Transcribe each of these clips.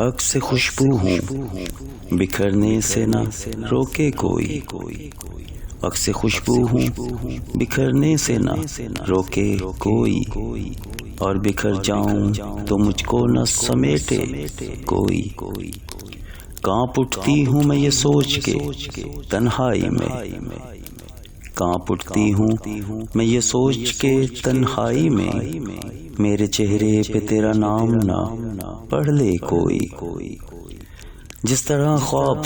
عکس سے خوشبو ہوں بکھرنے سے نہ روکے کوئی، عکس سے خوشبو ہوں بکھرنے سے نہ روکے کوئی، اور بکھر جاؤں تو مجھ کو نہ سمیٹے کوئی۔ کانپ اٹھتی ہوں میں یہ سوچ کے تنہائی میں، کانپ اٹھتی ہوں میں یہ سوچ کے تنہائی میں، میرے چہرے پہ تیرا نام نہ پڑھ لے کوئی۔ جس طرح خواب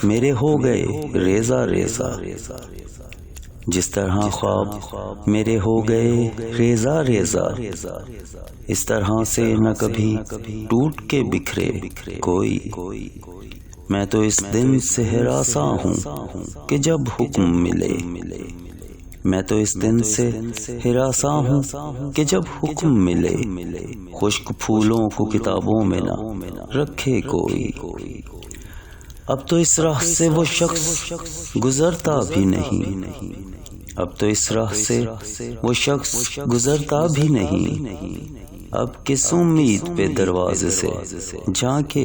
میرے ہو گئے ریزہ ریزہ، جس طرح خواب میرے ہو گئے ریزہ ریزہ، اس طرح سے نہ کبھی ٹوٹ کے بکھرے کوئی۔ میں تو اس دن سے ہراساں ہوں کہ جب حکم ملے، میں تو اس دن سے ہراساں ہوں کہ جب حکم ملے، خشک پھولوں کو کتابوں میں نہ رکھے کوئی۔ اب تو اس راہ سے وہ شخص گزرتا بھی نہیں، اب تو اس راہ سے وہ شخص گزرتا بھی نہیں، اب کس امید پہ دروازے سے جھانکے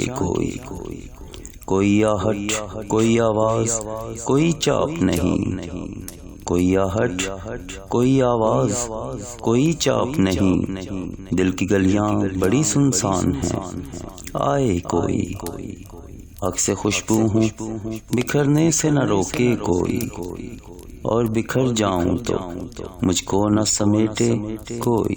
کوئی آہٹ کوئی آواز کوئی چاپ نہیں، کوئی آہٹ کوئی آواز کوئی چاپ نہیں، دل کی گلیاں بڑی سنسان ہیں، آئے کوئی۔ عکس خوشبو ہوں بکھرنے سے نہ روکے کوئی، اور بکھر جاؤں تو مجھ کو نہ سمیٹے کوئی۔